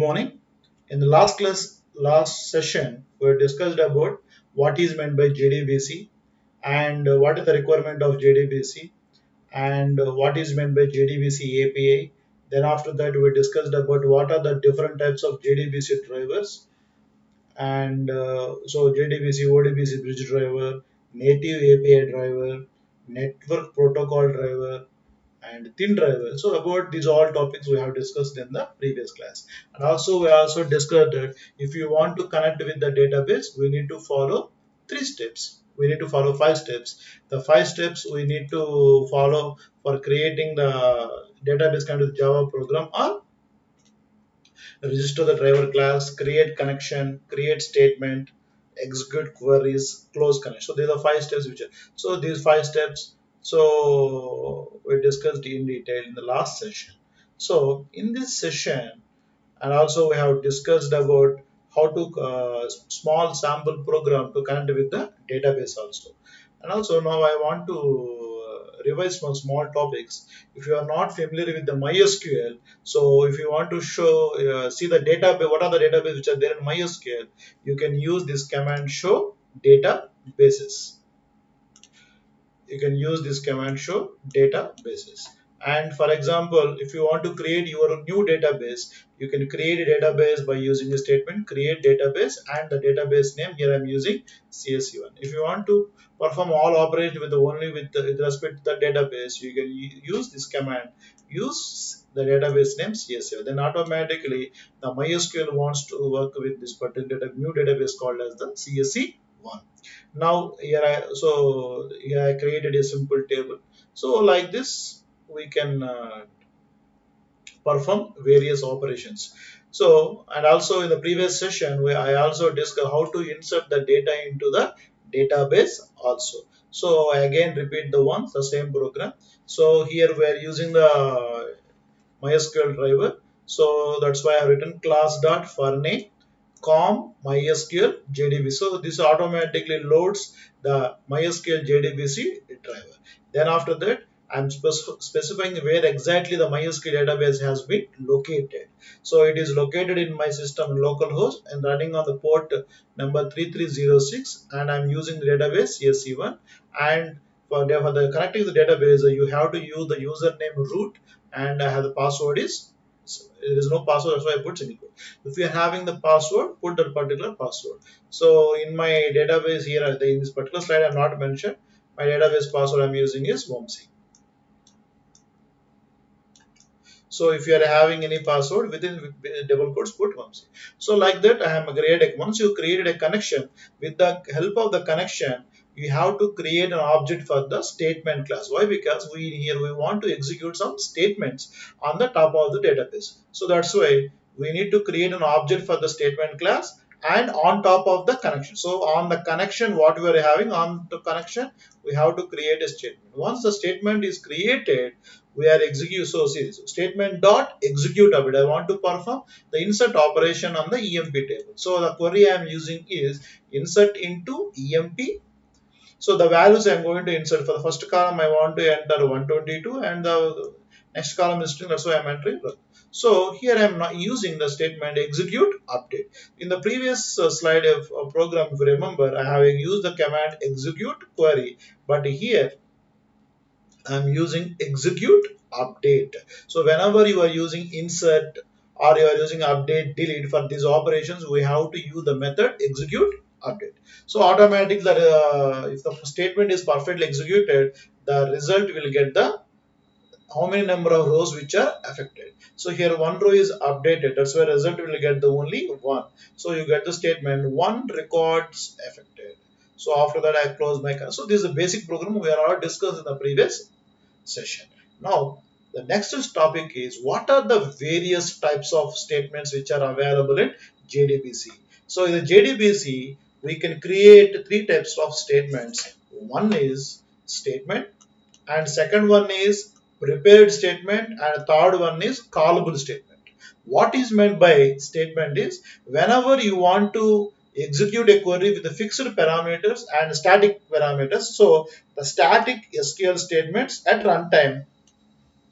morning. In the last session, we discussed about what is meant by JDBC and what is the requirement of JDBC and what is meant by JDBC API. Then after that, we discussed about what are the different types of JDBC drivers and so JDBC, ODBC bridge driver, native API driver, network protocol driver, and thin driver. So about these all topics we have discussed in the previous class. And also we also discussed that if you want to connect with the database, we need to follow three steps. We need to follow five steps. The five steps we need to follow for creating the database kind of Java program are register the driver class, create connection, create statement, execute queries, close connection. So these are five steps which are so these five steps. So we discussed in detail in the last session. So in this session, and also we have discussed about how to small sample program to connect with the database also. And also now I want to revise some small topics. If you are not familiar with the mysql, so if you want to show see the database, what are the databases which are there in mysql, you can use this command show databases. You can use this command show databases. And for example, if you want to create your new database, you can create a database by using the statement create database and the database name. Here I'm using CSE1. If you want to perform all operations with only with respect to the database, you can use this command, use the database name CSE1. Then automatically the MySQL wants to work with this particular new database called as the CSE1. Now here I created a simple table. So like this we can perform various operations. So and also in the previous session where I also discussed how to insert the data into the database also. So I again repeat the same program. So here we are using the MySQL driver. So that's why I've written class.forname com mysql jdbc. So this automatically loads the mysql jdbc driver. Then after that I'm specifying where exactly the mysql database has been located. So it is located in my system localhost and running on the port number 3306, and I'm using the database CSE1. And for the connecting the database, you have to use the username root, and I have the password is, there is no password, that's why I put semicolon. If you are having the password, put that particular password. So in my database here, in this particular slide I have not mentioned, my database password I'm using is Vamsi. So if you are having any password within double quotes, put Vamsi. So like that I have created, once you created a connection, with the help of the connection, you have to create an object for the statement class. Why? Because we want to execute some statements on the top of the database. So that's why we need to create an object for the statement class and on top of the connection. So on the connection, what we are having on the connection, we have to create a statement. Once the statement is created, we are execute. So series statement dot execute update. I want to perform the insert operation on the EMP table. So the query I am using is insert into EMP. So the values I am going to insert, for the first column I want to enter 122 and the next column is string, that's why I am entering. So here I am not using the statement execute update. In the previous slide of program, if you remember, I have used the command execute query, but here I'm using execute update. So whenever you are using insert or you are using update delete for these operations, we have to use the method execute update. So automatically if the statement is perfectly executed, the result will get the how many number of rows which are affected. So here one row is updated, that's why result will get the only one. So you get the statement one records affected. So after that I close my car. So this is a basic program we are all discussed in the previous session. Now the next topic is what are the various types of statements which are available in JDBC. So in the JDBC we can create three types of statements. One is statement, and second one is prepared statement, and third one is callable statement. What is meant by statement is whenever you want to execute a query with the fixed parameters and static parameters. So the static SQL statements at runtime,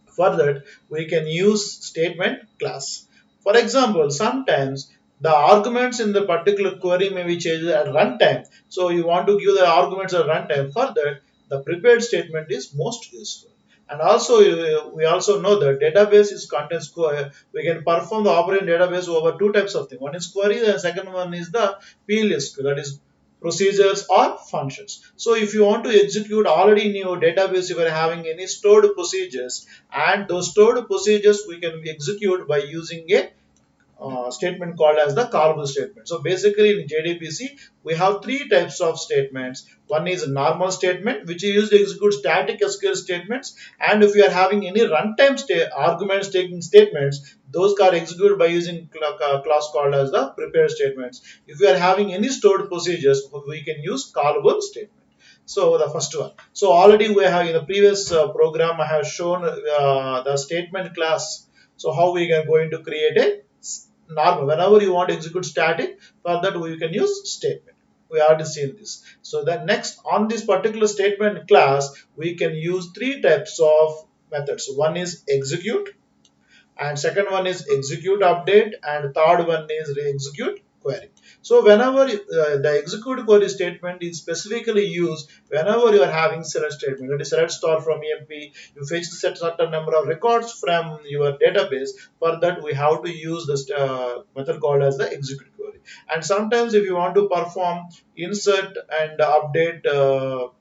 for that we can use statement class. For example, sometimes the arguments in the particular query may be changed at runtime. So you want to give the arguments at runtime. For that, the prepared statement is most useful. And also, we also know that database is contains we can perform the operand database over two types of things. One is query, and second one is the PLS, that is procedures or functions. So if you want to execute already in your database, if you are having any stored procedures, and those stored procedures we can execute by using a statement called as the callable statement. So basically in Jdbc we have three types of statements. One is normal statement, which is used to execute static SQL statements, and if you are having any runtime arguments taking statements, those are executed by using class called as the prepared statements. If you are having any stored procedures, we can use callable statement. So the first one. So already we have in the previous program I have shown the statement class. So how we are going to create a normal. Whenever you want to execute static, for that we can use statement. We already seen this. So the next on this particular statement class, we can use three types of methods. One is execute, and second one is execute update, and third one is re-execute query. So whenever the execute query statement is specifically used whenever you are having select statement, that is select star from EMP, you fetch the certain number of records from your database. For that we have to use this method called as the execute query. And sometimes if you want to perform insert and update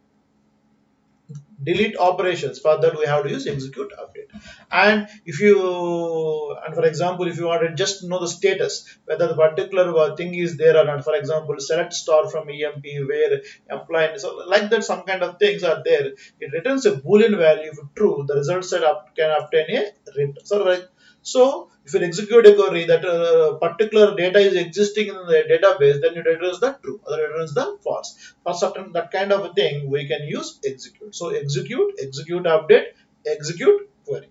delete operations, for that we have to use execute update. And if you, and for example, if you want to just know the status whether the particular thing is there or not, for example, select star from EMP where employee, so like that some kind of things are there, it returns a boolean value. If true, the result set up can obtain a return. So if you execute a query that particular data is existing in the database, then it returns the true, or it returns the false. For certain that kind of a thing, we can use execute. So execute, execute update, execute query.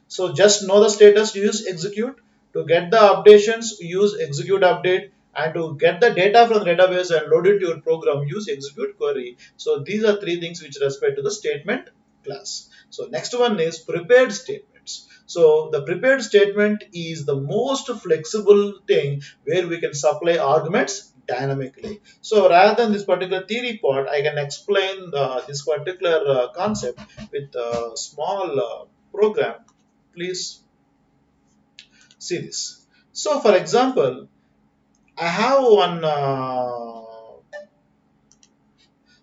So just know the status, use execute. To get the updations, use execute update. And to get the data from the database and load it to your program, use execute query. So these are three things which respect to the statement class. So next one is prepared statements. So the prepared statement is the most flexible thing where we can supply arguments dynamically. So rather than this particular theory part, I can explain this particular concept with a small program. Please see this. So for example, I have one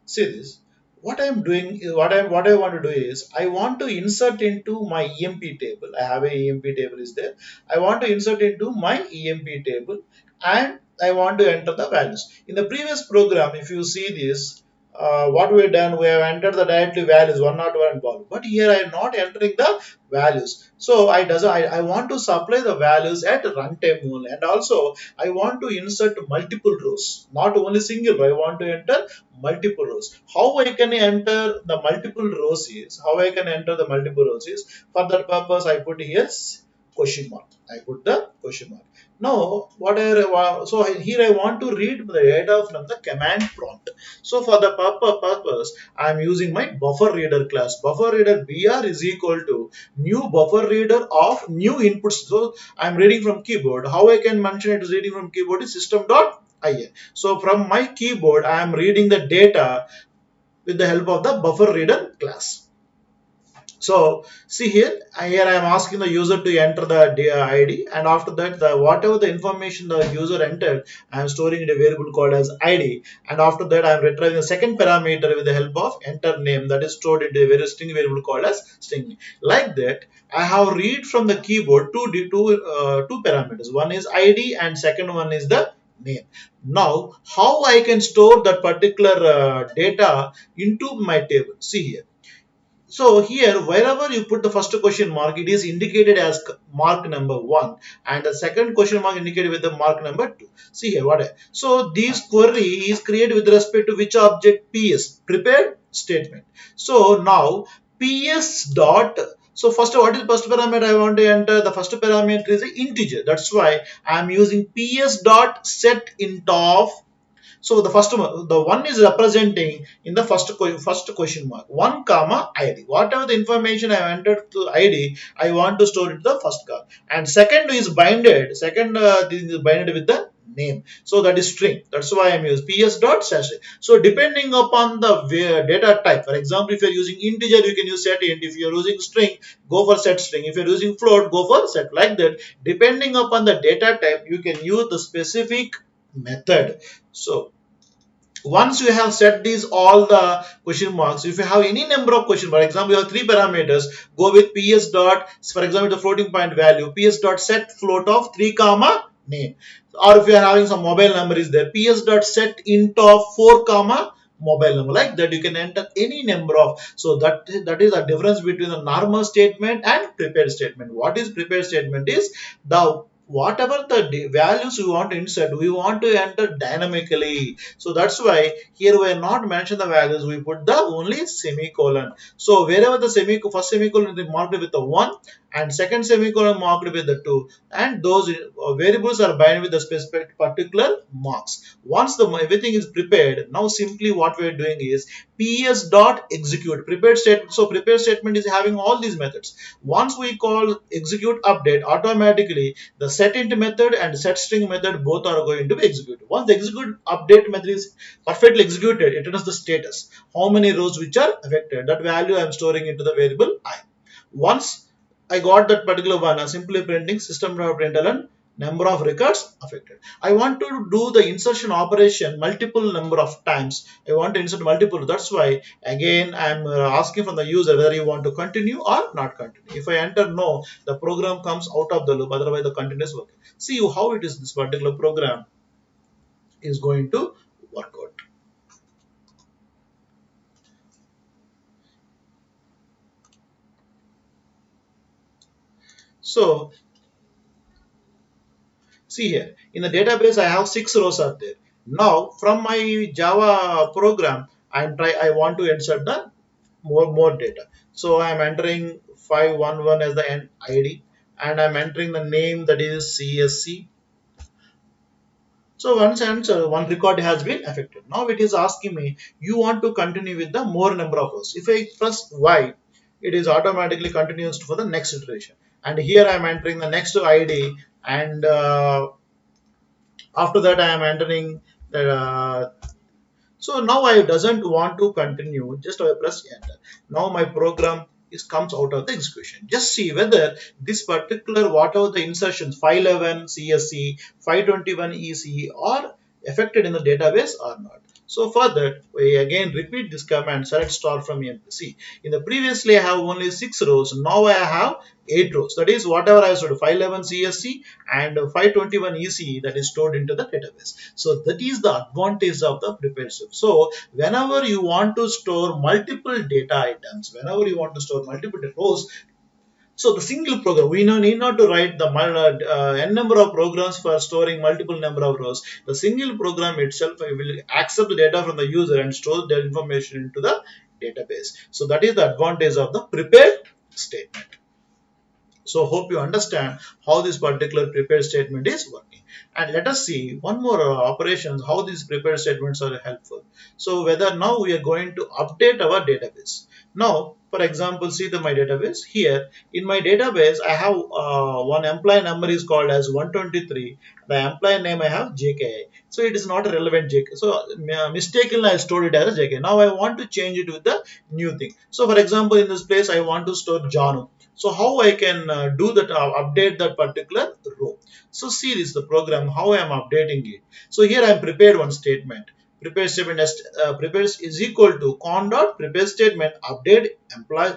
see this. What I'm doing is what I want to do is I want to insert into my EMP table. I have a EMP table is there. I want to insert into my EMP table, and I want to enter the values. In the previous program, if you see this, what we have done, we have entered the directly values 101 and ball. But here I am not entering the values. So I want to supply the values at runtime only, and also I want to insert multiple rows, not only single row. I want to enter multiple rows. How I can enter the multiple rows is, for that purpose I put here question mark. I put the question mark. Now what so here I want to read the data from the command prompt. So for the purpose I am using my buffer reader class. Buffer reader BR is equal to new buffer reader of new inputs. So I am reading from keyboard. How I can mention it is reading from keyboard is system.in. So from my keyboard, I am reading the data with the help of the buffer reader class. So see here I am asking the user to enter the ID, and after that whatever the information the user entered, I am storing in a variable called as ID, and after that I am retrieving the second parameter with the help of enter name, that is stored into a very string variable called as string. Like that I have read from the keyboard two parameters. One is ID and second one is the name. Now how I can store that particular data into my table? See here. So here, wherever you put the first question mark, it is indicated as mark number 1, and the second question mark indicated with the mark number 2. See here, so this query is created with respect to which object? PS, prepared statement. So now PS dot. So first, what is the first parameter I want to enter? The first parameter is an integer. That's why I am using PS dot set int of So the one is representing in the first question mark, 1 comma id. Whatever the information I have entered to id, I want to store it to the first column. And second is binded. Second, this is binded with the name. So that is string. That's why I'm using ps dot slash string. So depending upon the data type, for example, if you're using integer, you can use set int. If you're using string, go for set string. If you're using float, go for set. Like that, depending upon the data type, you can use the specific method. So once you have set these all the question marks, if you have any number of questions, for example, you have three parameters, go with ps dot, for example, the floating point value, ps dot set float of 3 comma name. Or if you are having some mobile number is there, ps dot set int of 4 comma mobile number. Like that, you can enter any number of. So that is the difference between the normal statement and prepared statement. What is prepared statement is the whatever the values we want to insert, we want to enter dynamically. So that's why here we are not mention the values, we put the only semicolon. So wherever the first semicolon is marked with the 1 and second semicolon marked with the 2, and those variables are bound with the specific particular marks. Once the everything is prepared, now simply what we are doing is ps dot execute prepared statement. So prepared statement is having all these methods. Once we call execute update, automatically the set int method and set string method both are going to be executed. Once the execute update method is perfectly executed, it returns the status, how many rows which are affected. That value I am storing into the variable I. Once I got that particular one, I'm simply printing system.println number of records affected. I want to do the insertion operation multiple number of times. I want to insert multiple. That's why again I'm asking from the user whether you want to continue or not continue. If I enter no, the program comes out of the loop. Otherwise, the continuous work. See how it is. This particular program is going to work out. So see here, in the database, I have 6 rows are there. Now, from my Java program, I want to insert the more data. So I am entering 511 as the end ID, and I'm entering the name, that is CSC. So once answer, one record has been affected. Now it is asking me, you want to continue with the more number of rows. If I press Y, it is automatically continues for the next iteration. And here I am entering the next ID, and after that I am entering the so now I doesn't want to continue, just I press enter. Now my program is comes out of the execution. Just see whether this particular whatever the insertions 511 CSC 521 EC are affected in the database or not. So for that, we again repeat this command, select star from empty. In the previously I have only 6 rows, now I have 8 rows. That is whatever I stored 511 CSC and 521 EC, that is stored into the database. So that is the advantage of the prepared step. So whenever you want to store multiple data items, whenever you want to store multiple rows, so the single program, we need not to write the n number of programs for storing multiple number of rows. The single program itself will accept the data from the user and store that information into the database. So that is the advantage of the prepared statement. So hope you understand how this particular prepared statement is working. And let us see one more operations, how these prepared statements are helpful. So whether now we are going to update our database. Now, for example, see my database here. In my database, I have one employee number is called as 123. The employee name I have JKI. So it is not a relevant JK. So mistakenly I stored it as a JK. Now I want to change it with the new thing. So for example, in this place, I want to store Janu. So how I can do that, update that particular row. So see this the program how I am updating it. So here I am prepared one statement. Prepare statement as prepares is equal to con dot prepare statement update employee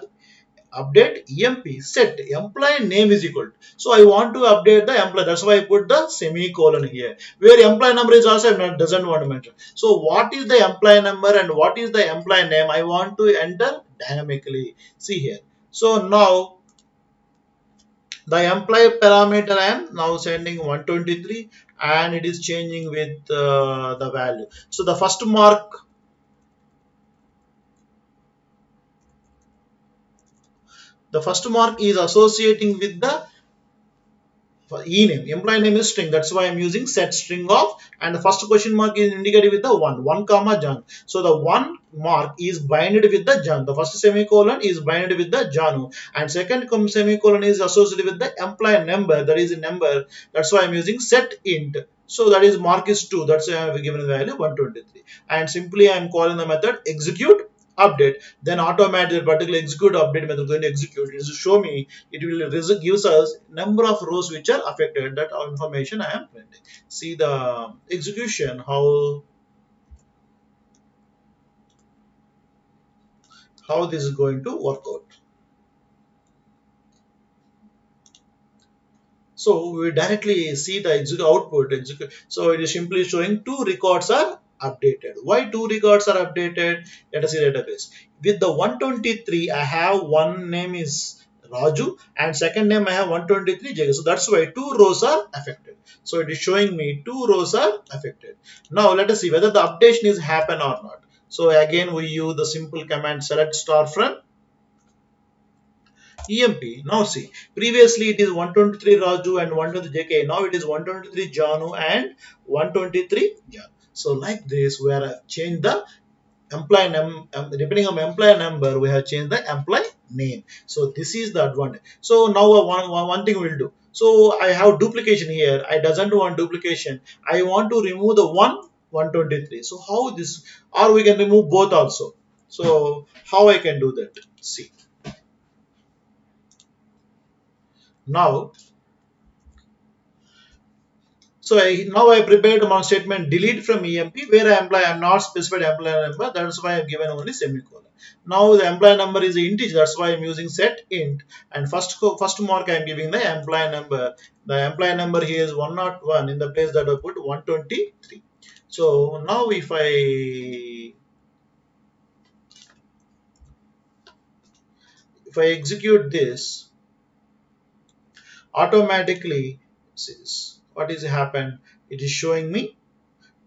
update emp set employee name is equal to. So I want to update the employee, that's why I put the semicolon here, where employee number is also doesn't want to mention. So what is the employee number and what is the employee name, I want to enter dynamically. See here. So now the employee parameter I am now sending 123, and it is changing with the value. So the first mark is associating with the for ename, employee name is string, that's why I'm using set string of, and the first question mark is indicated with the 1 comma John. So the 1 mark is binded with the John, the first semicolon is binded with the Janu, and second semicolon is associated with the employee number, that is a number, that's why I'm using set int. So that is mark is 2, that's why I have given the value 123, and simply I am calling the method execute update, then automatically particular execute update method going to execute, it will show me, it will gives us number of rows which are affected, that information I am printing. See the execution, how this is going to work out. So we directly see the output. So it is simply showing two records are updated. Why two records are updated? Let us see database. With the 123, I have one name is Raju and second name I have 123 Jay. So that's why two rows are affected. So it is showing me two rows are affected. Now let us see whether the updation is happen or not. So again we use the simple command select star from EMP. Now see, previously it is 123 Raju and 123 JK. Now it is 123 Janu and 123 Jan. So like this, we have changed the employee name, depending on employee number, we have changed the employee name. So this is the advantage. So now one thing we'll do. So I have duplication here. I doesn't want duplication. I want to remove the 123. So how this, or we can remove both also. So how I can do that? See. Now so now I prepared one statement delete from EMP where I am not specified employee number. That's why I've given only semicolon. Now the employee number is integer. That's why I'm using set int. And first mark I'm giving the employee number. The employee number here is 101 in the place that I put 123. So now if I execute this, automatically what is happened? It is showing me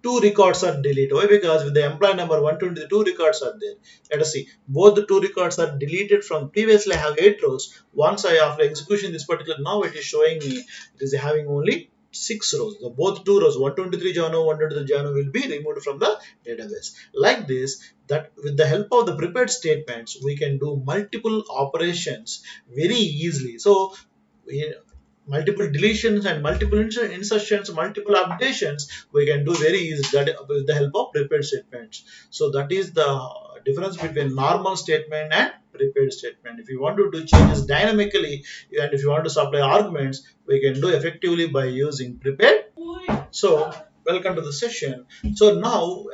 two records are deleted. Why? Because with the employee number 120, two records are there. Let us see. Both the two records are deleted from previously I have 8 rows. Once I after execution this particular, now it is showing me it is having only 6 rows. The both two rows 123 Jano, 123 Jano will be removed from the database. Like this, that with the help of the prepared statements, we can do multiple operations very easily. So we, multiple deletions and multiple insertions, multiple updations we can do very easy that with the help of prepared statements. So that is the difference between normal statement and prepared statement. If you want to do changes dynamically and if you want to supply arguments, we can do effectively by using prepared. So welcome to the session. So now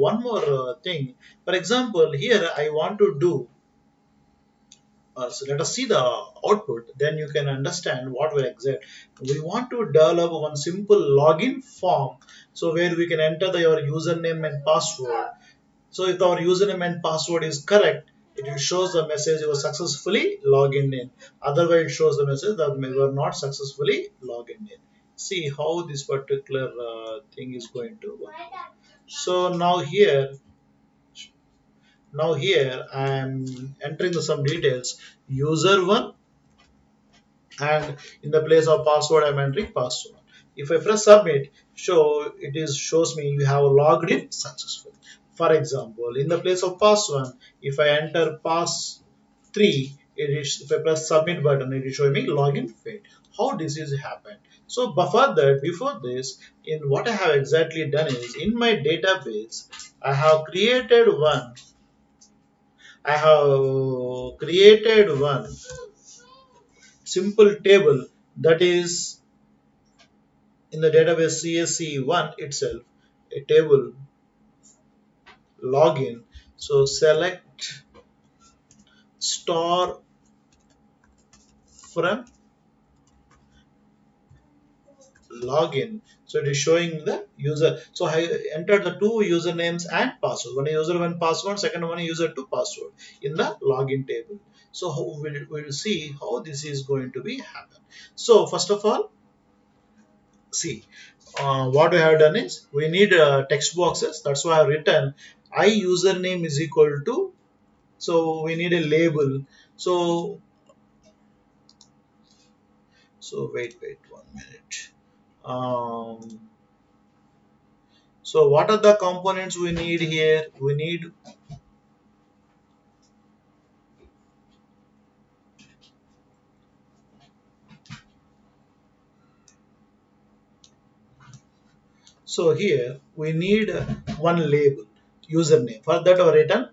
one more thing. For example, here I want to do so let us see the output, then you can understand what we exact. We want to develop one simple login form, so where we can enter your username and password. So if our username and password is correct, it will shows the message you were successfully logged in. Otherwise, it shows the message that you were not successfully logged in. See how this particular thing is going to work. So now here I am entering some details. User one, and in the place of password I'm entering password. If I press submit, shows me you have logged in successfully. For example, in the place of pass1, if I enter pass 3, it is, if I press submit button, it is showing me login failed. How this is happened? So before this, in what I have exactly done is in my database, I have created one. I have created one simple table, that is in the database CSC1 itself, a table login. So select star from login. So it is showing the user. So I entered the two usernames and password. One is user one password, second one is user two password in the login table. So we'll see how this is going to be happen. So first of all, see what we have done is we need text boxes. That's why I've written I username is equal to, so we need a label. So So wait 1 minute. Um, so what are the components we need here? We need, so here we need one label, username. For that our return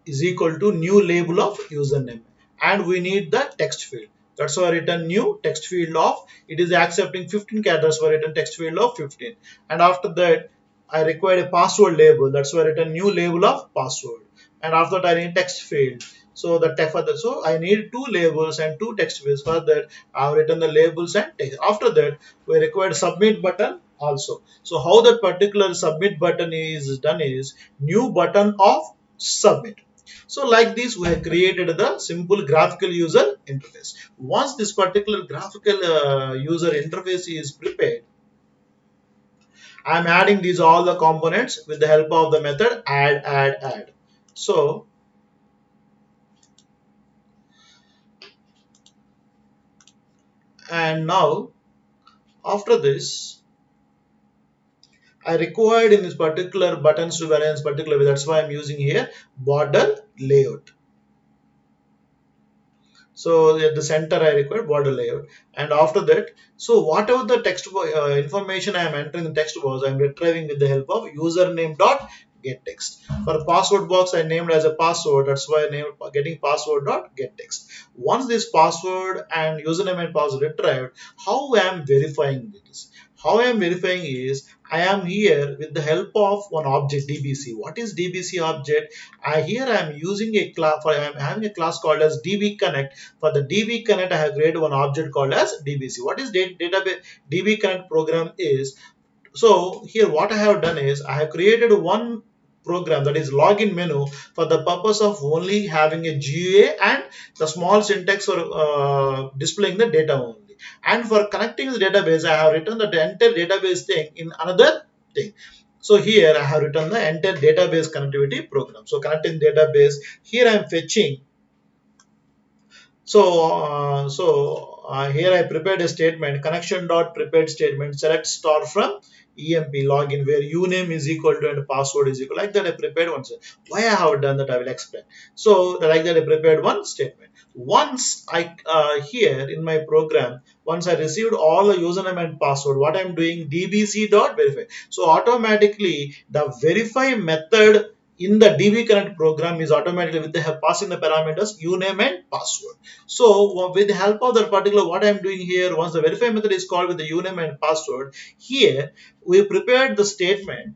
is equal to new label of username, and we need the text field. That's why I written new text field of, it is accepting 15 characters for written text field of 15. And after that I require a password label. That's why I written new label of password. And after that I need text field. So the text for that, so I need two labels and two text fields. For that I have written the labels and text. After that we require submit button also. So how that particular submit button is done is new button of submit. So like this, we have created the simple graphical user interface. Once this particular graphical user interface is prepared, I am adding these all the components with the help of the method add. So, and now after this, I required in this particular buttons to balance particular way. That's why I'm using here border layout. So at the center I require border layout, and after that, so whatever the text information I am entering in text box, I am retrieving with the help of username dot get text. For password box I named as a password, that's why I named getting password dot get text. Once this password and username and password retrieved, how I am verifying this? How I am verifying is I am here with the help of one object DBC. What is DBC object? Here I am using a class, I am having a class called as DB connect. For the DB connect I have created one object called as DBC. What is database DB connect program is? So here what I have done is I have created one program, that is login menu, for the purpose of only having a GUI and the small syntax for displaying the data only. And for connecting the database, I have written the entire database thing in another thing. So here I have written the entire database connectivity program. So connecting database, here I am fetching. Here I prepared a statement, connection dot prepared statement, select star from EMP login, where uname is equal to and password is equal. Like that I prepared one. Why I have done that I will explain. So like that I prepared one statement. Once I here in my program, once I received all the username and password, what I am doing, dbc dot verify. So automatically the verify method in the DB connect program is automatically with the passing the parameters uname and password. So with the help of that particular, what I am doing here, once the verify method is called with the uname and password, here we prepared the statement.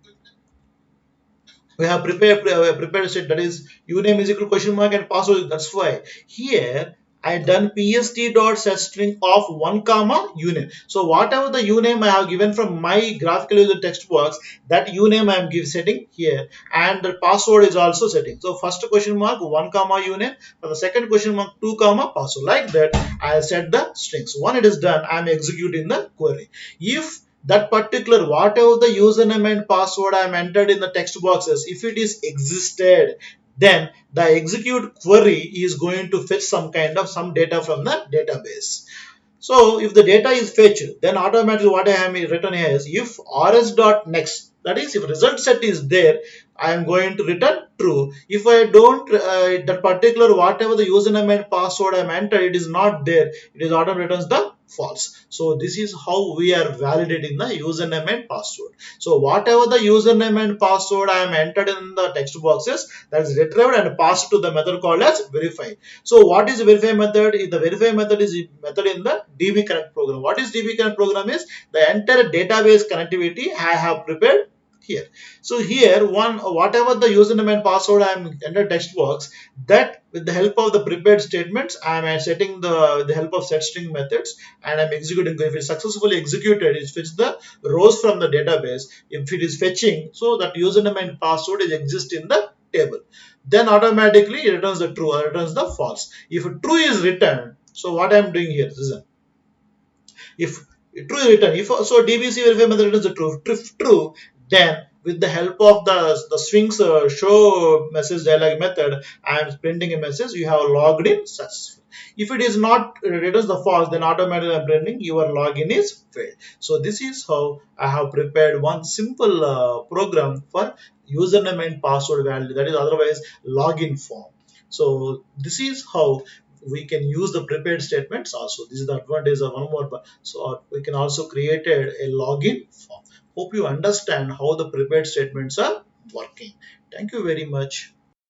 We have prepared a state, that is uname is equal to question mark and password. That's why here I done pst dot set string of 1 comma uname. So whatever the uname I have given from my graphical user text box, that uname I am setting here, and the password is also setting. So first question mark 1 comma uname, for the second question mark 2 comma password. Like that I set the strings. When it is done, I am executing the query. If that particular whatever the username and password I am entered in the text boxes, if it is existed, then the execute query is going to fetch some kind of some data from the database. So if the data is fetched, then automatically what I have written here is if rs.next, that is if result set is there, I am going to return true. If I don't, that particular whatever the username and password I am entered, it is not there, it is auto returns the false. So this is how we are validating the username and password. So whatever the username and password I am entered in the text boxes, that is retrieved and passed to the method called as verify. So what is the verify method? The verify method is a method in the DB connect program. What is DB connect program is the entire database connectivity I have prepared here. So here one whatever the username and password I am enter text box, that with the help of the prepared statements I am setting the help of set string methods, and I'm executing. If it's successfully executed, it fetches the rows from the database. If it is fetching, so that username and password is exist in the table, then automatically it returns the true or returns the false. If true is returned, so what I'm doing here, listen, if true is returned, if so DBC verify method returns the true, if true, then with the help of the strings show message dialog method, I am printing a message, you have logged in successful. If it is not returns the false, then automatically I'm printing your login is failed. So this is how I have prepared one simple program for username and password value, that is otherwise login form. So this is how we can use the prepared statements also. This is the advantage of one more. So we can also create a login form. Hope you understand how the prepared statements are working. Thank you very much.